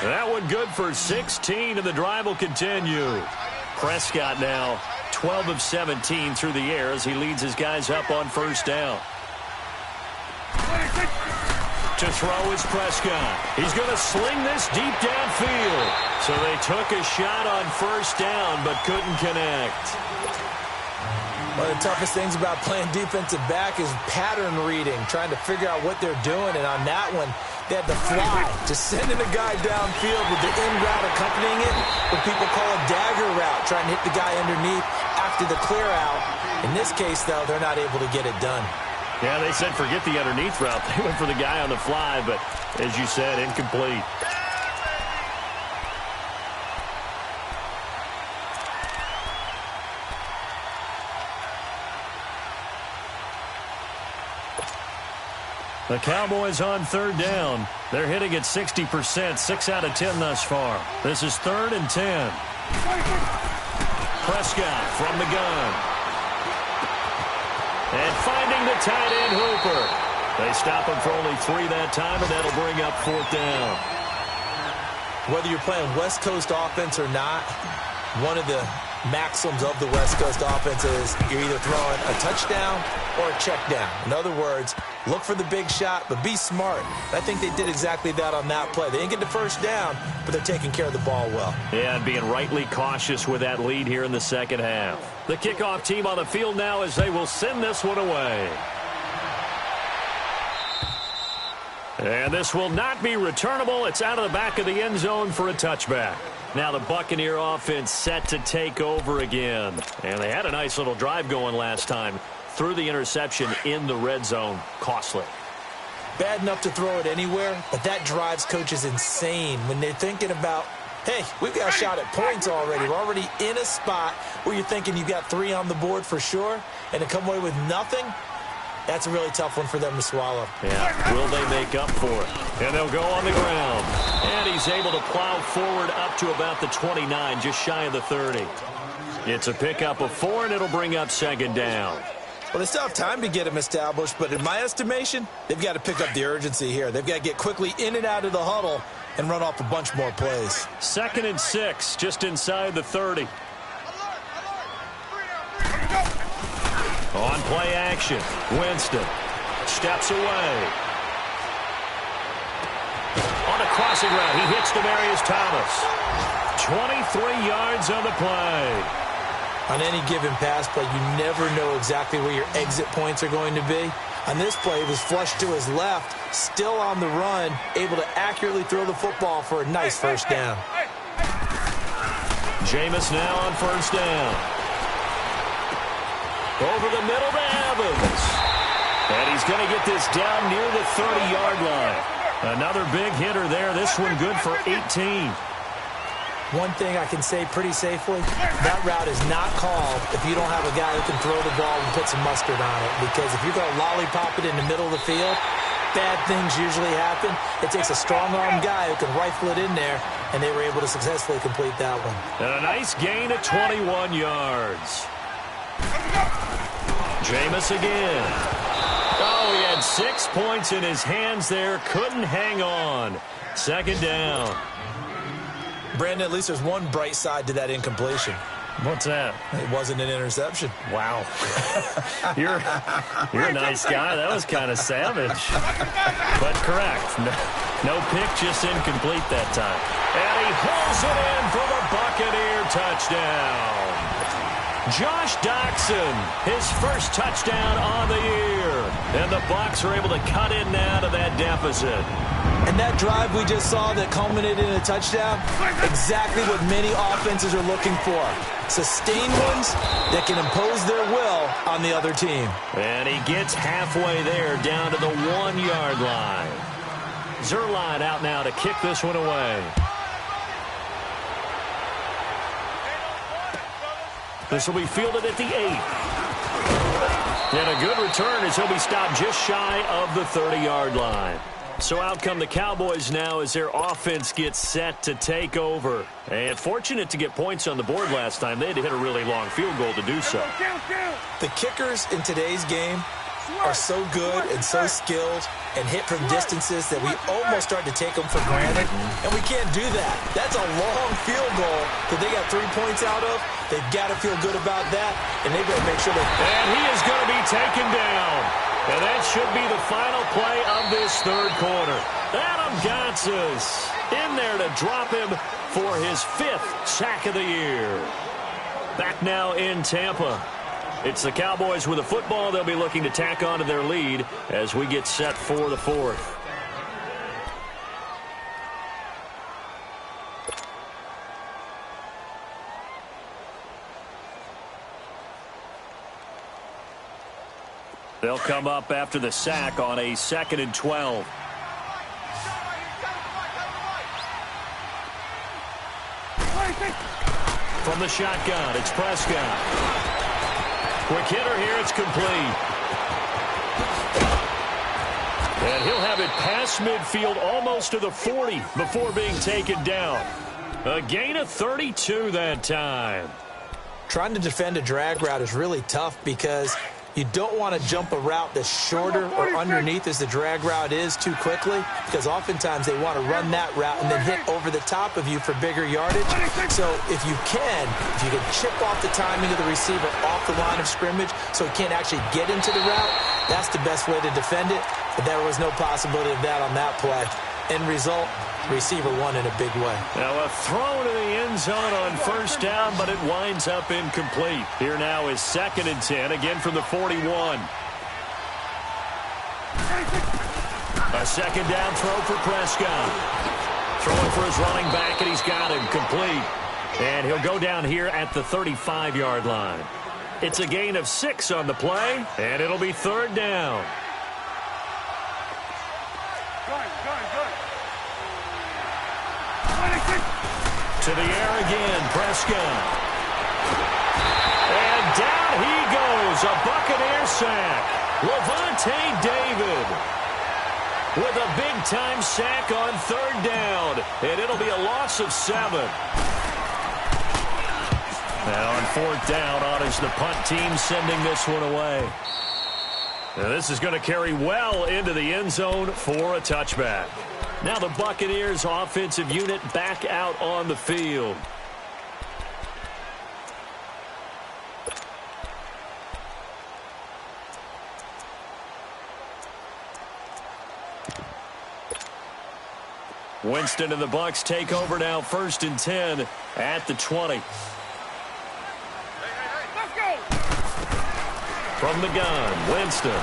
Speaker 4: That one good for 16, and the drive will continue. Prescott now 12 of 17 through the air as he leads his guys up on 1st down. To throw is Prescott. He's going to sling this deep downfield. So they took a shot on 1st down but couldn't connect.
Speaker 2: One of the toughest things about playing defensive back is pattern reading, trying to figure out what they're doing. And on that one, they had to fly, just sending a guy downfield with the in route accompanying it, what people call a dagger route, trying to hit the guy underneath after the clear out. In this case, though, they're not able to get it done.
Speaker 4: Yeah, they said forget the underneath route. They went for the guy on the fly, but as you said, incomplete. The Cowboys on 3rd down. They're hitting at 60%, 6 out of 10 thus far. This is 3rd and 10. Prescott from the gun. And finding the tight end, Hooper. They stop him for only 3 that time, and that'll bring up 4th down.
Speaker 2: Whether you're playing West Coast offense or not, one of the maxims of the West Coast offense is you're either throwing a touchdown or a check down. In other words, look for the big shot, but be smart. I think they did exactly that on that play. They didn't get the first down, but they're taking care of the ball well.
Speaker 4: Yeah, and being rightly cautious with that lead here in the second half. The kickoff team on the field now as they will send this one away. And this will not be returnable. It's out of the back of the end zone for a touchback. Now the Buccaneer offense set to take over again. And they had a nice little drive going last time. Threw the interception in the red zone. Costly.
Speaker 2: Bad enough to throw it anywhere, but that drives coaches insane when they're thinking about, hey, we've got a shot at points already. We're already in a spot where you're thinking you've got 3 on the board for sure, and to come away with nothing, that's a really tough one for them to swallow.
Speaker 4: Yeah, will they make up for it? And they'll go on the ground. And he's able to plow forward up to about the 29, just shy of the 30. It's a pickup of 4, and it'll bring up 2nd down.
Speaker 2: Well, they still have time to get him established, but in my estimation, they've got to pick up the urgency here. They've got to get quickly in and out of the huddle and run off a bunch more plays.
Speaker 4: 2nd and 6, just inside the 30. On play action, Winston steps away. On a crossing route, he hits Demaryius Thomas. 23 yards on the play.
Speaker 2: On any given pass play, you never know exactly where your exit points are going to be. On this play, it was flushed to his left, still on the run, able to accurately throw the football for a nice first down.
Speaker 4: Jameis now on 1st down. Over the middle to Evans. And he's going to get this down near the 30-yard line. Another big hitter there. This one good for 18.
Speaker 2: One thing I can say pretty safely, that route is not called if you don't have a guy who can throw the ball and put some mustard on it. Because if you're going to lollipop it in the middle of the field, bad things usually happen. It takes a strong-arm guy who can rifle it in there, and they were able to successfully complete that one.
Speaker 4: And a nice gain of 21 yards. Jameis again. Oh, he had 6 points in his hands there. Couldn't hang on. Second down.
Speaker 2: Brandon, at least there's one bright side to that incompletion.
Speaker 4: What's that?
Speaker 2: It wasn't an interception.
Speaker 4: Wow. You're a nice guy. That was kind of savage. But correct. No pick, just incomplete that time. And he pulls it in for the Buccaneer touchdown. Josh Doxson, his first touchdown on the year. And the Bucs are able to cut in now to that deficit.
Speaker 2: And that drive we just saw that culminated in a touchdown, exactly what many offenses are looking for. Sustained ones that can impose their will on the other team.
Speaker 4: And he gets halfway there down to the 1-yard line. Zerline out now to kick this one away. This will be fielded at the 8. And a good return as he'll be stopped just shy of the 30-yard line. So out come the Cowboys now as their offense gets set to take over. And fortunate to get points on the board last time. They had to hit a really long field goal to do so.
Speaker 2: The kickers in today's game are so good and so skilled and hit from distances that we almost start to take them for granted. And we can't do that. That's a long field goal that they got 3 points out of. They've got to feel good about that, and they've got to make sure that...
Speaker 4: And he is going to be taken down. And that should be the final play of this third quarter. Adam Gotsis in there to drop him for his 5th sack of the year. Back now in Tampa. It's the Cowboys with the football. They'll be looking to tack on to their lead as we get set for the 4th. They'll come up after the sack on a 2nd and 12. From the shotgun, it's Prescott. Quick hitter here, it's complete. And he'll have it past midfield almost to the 40 before being taken down. A gain of 32 that time.
Speaker 2: Trying to defend a drag route is really tough because you don't want to jump a route that's shorter or underneath as the drag route is too quickly, because oftentimes they want to run that route and then hit over the top of you for bigger yardage. So if you can chip off the timing of the receiver off the line of scrimmage so he can't actually get into the route, that's the best way to defend it. But there was no possibility of that on that play. End result, receiver won in a big way.
Speaker 4: Now a throw to the end zone on first down, but it winds up incomplete. Here now is 2nd and 10, again from the 41. A second down throw for Prescott. Throwing for his running back, and he's got him complete. And he'll go down here at the 35-yard line. It's a gain of 6 on the play, and it'll be 3rd down. To the air again, Prescott. And down he goes, a Buccaneer sack. Levante David with a big-time sack on 3rd down, and it'll be a loss of 7. And on 4th down, on is the punt team sending this one away. Now this is going to carry well into the end zone for a touchback. Now the Buccaneers offensive unit back out on the field. Winston and the Bucs take over now, 1st and 10 at the 20.
Speaker 3: Let's go!
Speaker 4: From the gun, Winston.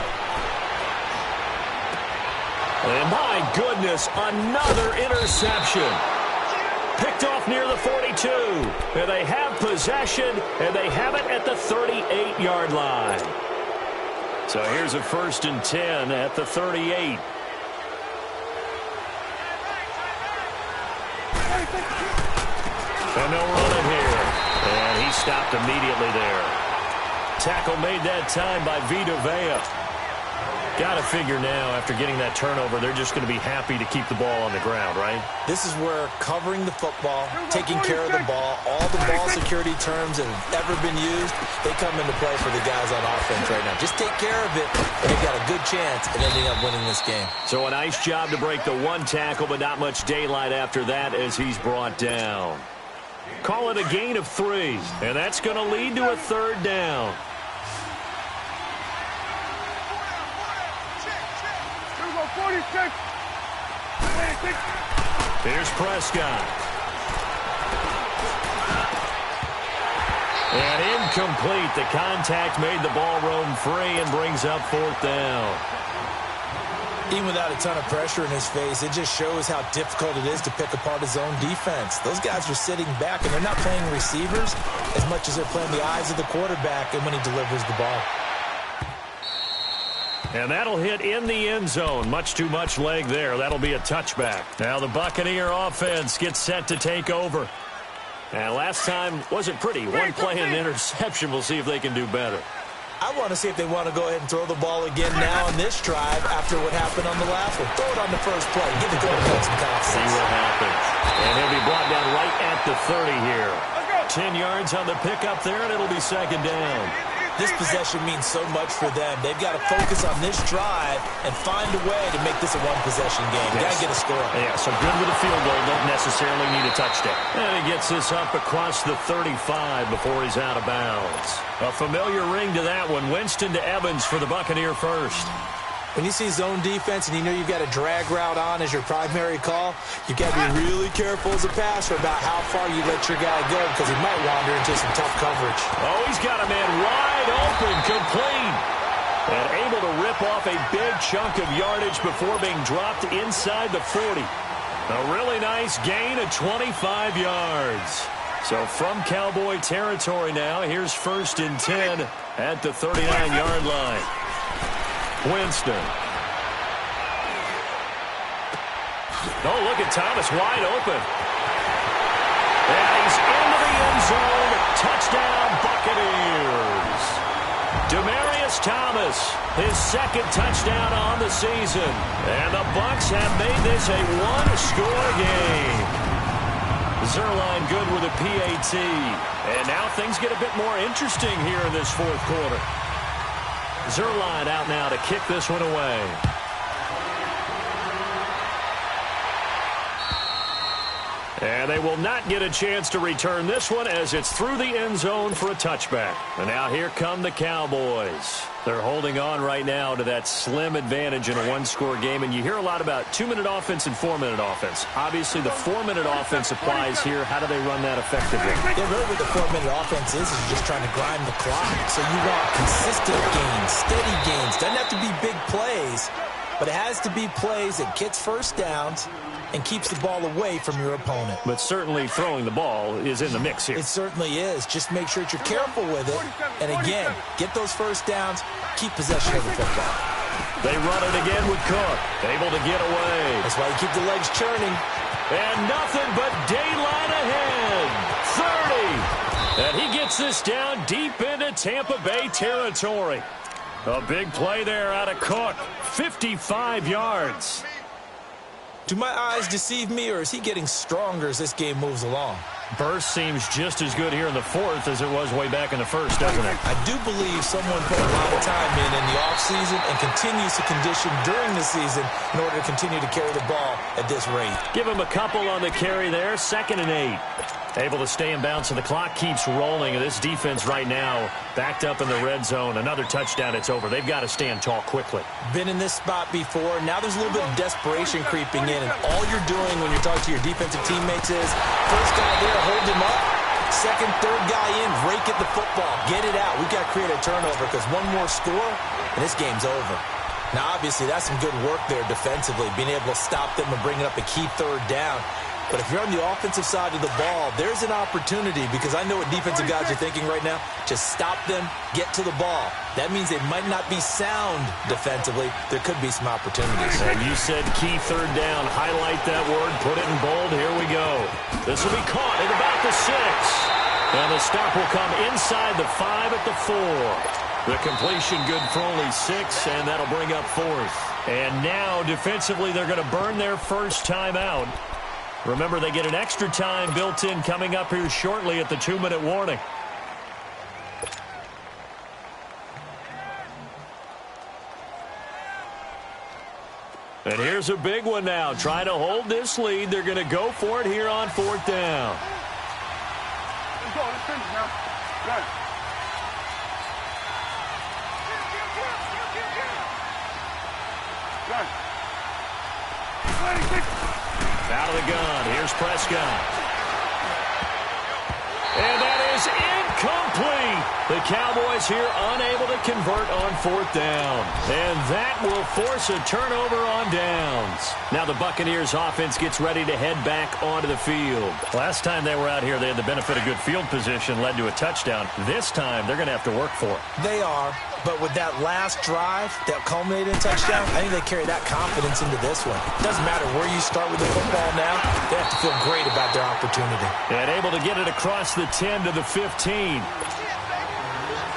Speaker 4: And my goodness, another interception. Picked off near the 42. And they have possession, and they have it at the 38-yard line. So here's a 1st and 10 at the 38. And no running here. And he stopped immediately there. Tackle made that time by Vita Vea. Got to figure now, after getting that turnover, they're just going to be happy to keep the ball on the ground, right?
Speaker 2: This is where covering the football, taking care of the ball, all the ball security terms that have ever been used, they come into play for the guys on offense right now. Just take care of it, and they've got a good chance of ending up winning this game.
Speaker 4: So a nice job to break the one tackle, but not much daylight after that as he's brought down. Call it a gain of 3, and that's going to lead to a 3rd down. Here's Prescott. And incomplete. The contact made the ball roam free and brings up 4th down.
Speaker 2: Even without a ton of pressure in his face, it just shows how difficult it is to pick apart his own defense. Those guys are sitting back, and they're not playing receivers as much as they're playing the eyes of the quarterback and when he delivers the ball.
Speaker 4: And that'll hit in the end zone. Much too much leg there. That'll be a touchback. Now the Buccaneer offense gets set to take over. And last time wasn't pretty. One play and an interception. We'll see if they can do better.
Speaker 2: I want to see if they want to go ahead and throw the ball again now on this drive after what happened on the last one. Throw it on the first play. Give the quarterback some confidence.
Speaker 4: See what happens. And he'll be brought down right at the 30 here. 10 yards on the pickup there, and it'll be 2nd down.
Speaker 2: This possession means so much for them. They've got to focus on this drive and find a way to make this a one-possession game.
Speaker 4: Yes.
Speaker 2: Got to get a score.
Speaker 4: Yeah, so good with a field goal. Don't necessarily need a touchdown. And he gets this up across the 35 before he's out of bounds. A familiar ring to that one. Winston to Evans for the Buccaneer first.
Speaker 2: When you see zone defense and you know you've got a drag route on as your primary call, you've got to be really careful as a passer about how far you let your guy go because he might wander into some tough coverage.
Speaker 4: Oh, he's got a man wide open, complete. And able to rip off a big chunk of yardage before being dropped inside the 40. A really nice gain of 25 yards. So from Cowboy territory now, here's 1st and 10 at the 39-yard line. Winston. Oh, look at Thomas wide open. And he's into the end zone. Touchdown, Buccaneers. Demaryius Thomas, his 2nd touchdown on the season. And the Bucs have made this a one-score game. Zuerlein good with a PAT. And now things get a bit more interesting here in this 4th quarter. Zuerlein out now to kick this one away. And they will not get a chance to return this one as it's through the end zone for a touchback. And now here come the Cowboys. They're holding on right now to that slim advantage in a one-score game. And you hear a lot about 2-minute offense and 4-minute offense. Obviously, the 4-minute offense applies here. How do they run that effectively?
Speaker 2: Yeah, really what the 4-minute offense is just trying to grind the clock. So you want consistent gains, steady gains. Doesn't have to be big plays, but it has to be plays that gets first downs and keeps the ball away from your opponent.
Speaker 4: But certainly throwing the ball is in the mix here.
Speaker 2: It certainly is. Just make sure that you're careful with it. And again, get those first downs, keep possession of the football.
Speaker 4: They run it again with Cook. Able to get away.
Speaker 2: That's why you keep the legs churning.
Speaker 4: And nothing but daylight ahead. 30. And he gets this down deep into Tampa Bay territory. A big play there out of Cook. 55 yards.
Speaker 2: Do my eyes deceive me, or is he getting stronger as this game moves along?
Speaker 4: Burst seems just as good here in the 4th as it was way back in the 1st, doesn't it?
Speaker 2: I do believe someone put a lot of time in the offseason and continues to condition during the season in order to continue to carry the ball at this rate.
Speaker 4: Give him a couple on the carry there. 2nd and 8. Able to stay in bounds, and the clock keeps rolling. And this defense right now backed up in the red zone. Another touchdown, it's over. They've got to stand tall quickly.
Speaker 2: Been in this spot before. Now there's a little bit of desperation creeping in. And all you're doing when you're talking to your defensive teammates is, first guy there, hold him up. Second, third guy in, rake at the football. Get it out. We've got to create a turnover because one more score, and this game's over. Now, obviously, that's some good work there defensively, being able to stop them and bring it up a key 3rd down. But if you're on the offensive side of the ball, there's an opportunity, because I know what defensive guys are thinking right now. Just stop them, get to the ball. That means they might not be sound defensively. There could be some opportunities.
Speaker 4: And you said key third down. Highlight that word. Put it in bold. Here we go. This will be caught at about the 6. And the stop will come inside the 5 at the 4. The completion good for only 6, and that'll bring up 4th. And now, defensively, they're going to burn their first time out. Remember, they get an extra time built in coming up here shortly at the 2-minute warning. And here's a big one now. Trying to hold this lead. They're going to go for it here on 4th down.
Speaker 3: Let's go. Let's finish now. Good.
Speaker 4: Out of the gun. Here's Prescott. And that is incomplete. The Cowboys here unable to convert on 4th down. And that will force a turnover on downs. Now the Buccaneers offense gets ready to head back onto the field. Last time they were out here, they had the benefit of good field position, led to a touchdown. This time, they're going to have to work for it.
Speaker 2: They are. But with that last drive that culminated in a touchdown, I think they carry that confidence into this one. It doesn't matter where you start with the football now. They have to feel great about their opportunity.
Speaker 4: And able to get it across the 10 to the 15.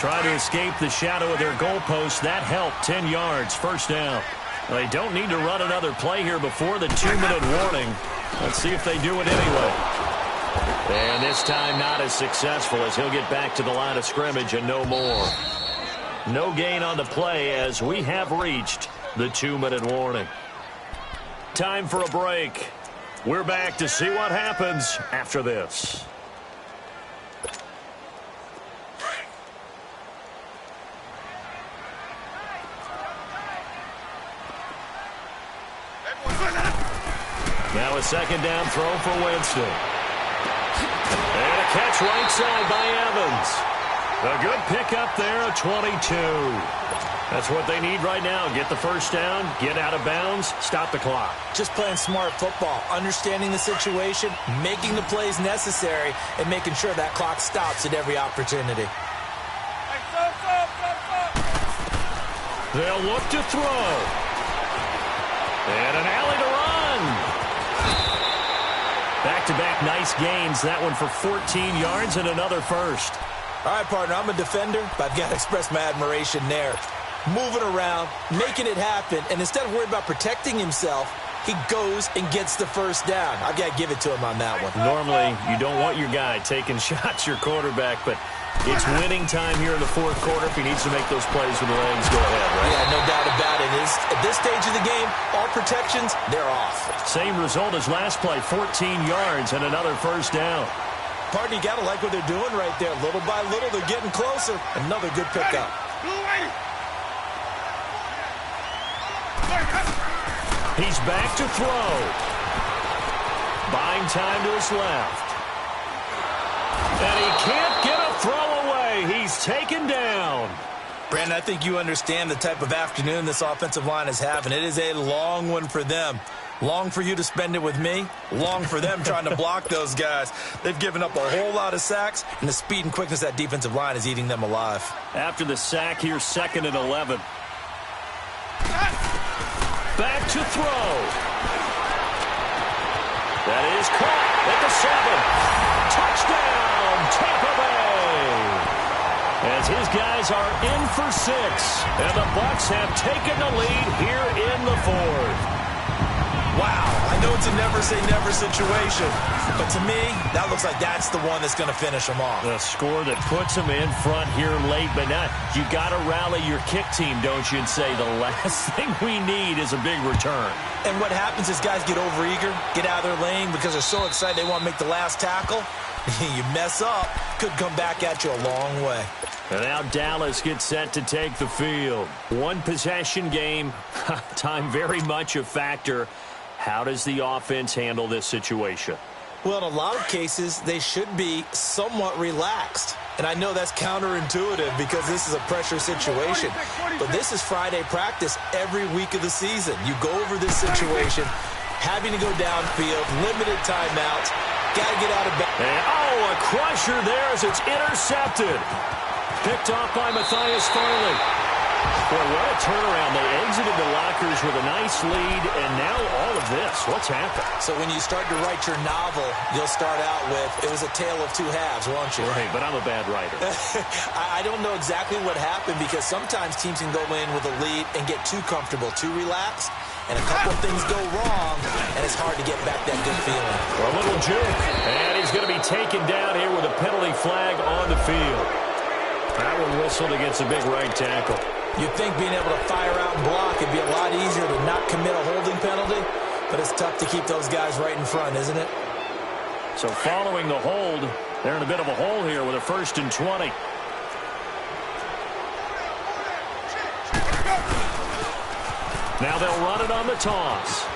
Speaker 4: Trying to escape the shadow of their goalpost. That helped. 10 yards. First down. They don't need to run another play here before the 2-minute warning. Let's see if they do it anyway. And this time not as successful, as he'll get back to the line of scrimmage and no more. No gain on the play as we have reached the 2-minute warning. Time for a break. We're back to see what happens after this. Now a second down throw for Winston. And a catch right side by Evans. A good pickup there, a 22. That's what they need right now. Get the first down, get out of bounds, stop the clock.
Speaker 2: Just playing smart football, understanding the situation, making the plays necessary, and making sure that clock stops at every opportunity.
Speaker 4: They'll look to throw. And an alley to run. Back-to-back nice gains. That one for 14 yards and another first.
Speaker 2: All right, partner, I'm a defender, but I've got to express my admiration there. Moving around, making it happen, and instead of worrying about protecting himself, he goes and gets the first down. I've got to give it to him on that one.
Speaker 4: Normally, you don't want your guy taking shots, your quarterback, but it's winning time here in the 4th quarter. If he needs to make those plays with the legs, go ahead, right?
Speaker 2: Yeah, no doubt about it. At this stage of the game, all protections, they're off.
Speaker 4: Same result as last play, 14 yards and another first down.
Speaker 2: Partner, you got to like what they're doing right there. Little by little, they're getting closer. Another good pickup.
Speaker 4: He's back to throw. Buying time to his left. And he can't get a throw away. He's taken down.
Speaker 2: Brandon, I think you understand the type of afternoon this offensive line is having. It is a long one for them. Long for you to spend it with me. Long for them trying to block those guys. They've given up a whole lot of sacks, and the speed and quickness of that defensive line is eating them alive.
Speaker 4: After the sack, here's 2nd and 11. Back to throw. That is caught at the 7. Touchdown, Tampa Bay. As his guys are in for 6, and the Bucs have taken the lead here in the 4th.
Speaker 2: Wow, I know it's a never-say-never situation, but to me, that looks like that's the one that's going to finish them off.
Speaker 4: The score that puts them in front here late, but now you got to rally your kick team, don't you, and say the last thing we need is a big return.
Speaker 2: And what happens is guys get overeager, get out of their lane because they're so excited they want to make the last tackle. You mess up, could come back at you a long way.
Speaker 4: And now Dallas gets set to take the field. One possession game, time very much a factor. How does the offense handle this situation?
Speaker 2: Well, in a lot of cases, they should be somewhat relaxed. And I know that's counterintuitive because this is a pressure situation. But this is Friday practice every week of the season. You go over this situation, having to go downfield, limited timeouts, got to get out of bed.
Speaker 4: And, a crusher there as it's intercepted. Picked off by Matthias Farley. Boy, what a turnaround. They exited the lockers with a nice lead, and now all of this. What's happened?
Speaker 2: So when you start to write your novel, you'll start out with, it was a tale of two halves, won't you?
Speaker 4: Right, but I'm a bad writer.
Speaker 2: I don't know exactly what happened because sometimes teams can go in with a lead and get too comfortable, too relaxed, and a couple of things go wrong, and it's hard to get back that good feeling.
Speaker 4: A little juke, and he's going to be taken down here with a penalty flag on the field. That one whistled against a big right tackle.
Speaker 2: You'd think being able to fire out and block would be a lot easier to not commit a holding penalty, but it's tough to keep those guys right in front, isn't it?
Speaker 4: So following the hold, they're in a bit of a hole here with a 1st and 20. Now they'll run it on the toss.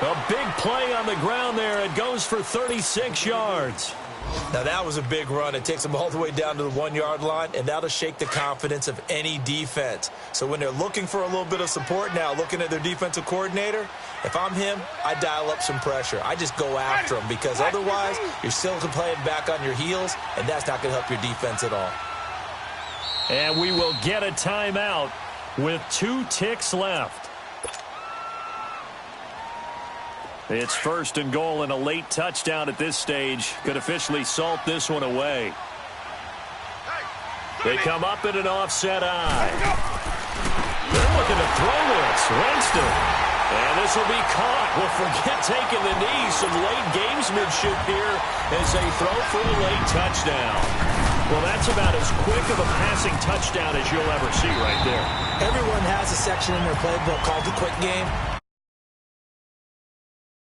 Speaker 4: A big play on the ground there. It goes for 36 yards.
Speaker 2: Now, that was a big run. It takes them all the way down to the 1-yard line, and that'll shake the confidence of any defense. So when they're looking for a little bit of support now, looking at their defensive coordinator, if I'm him, I dial up some pressure. I just go after them because otherwise you're still playing back on your heels, and that's not going to help your defense at all.
Speaker 4: And we will get a timeout with 2 ticks left. It's 1st and goal and a late touchdown at this stage. Could officially salt this one away. They come up in an offset eye. They're looking to throw this. Winston. And this will be caught. Well, forget taking the knee. Some late gamesmanship here as they throw for a late touchdown. Well, that's about as quick of a passing touchdown as you'll ever see right there.
Speaker 2: Everyone has a section in their playbook called the quick game.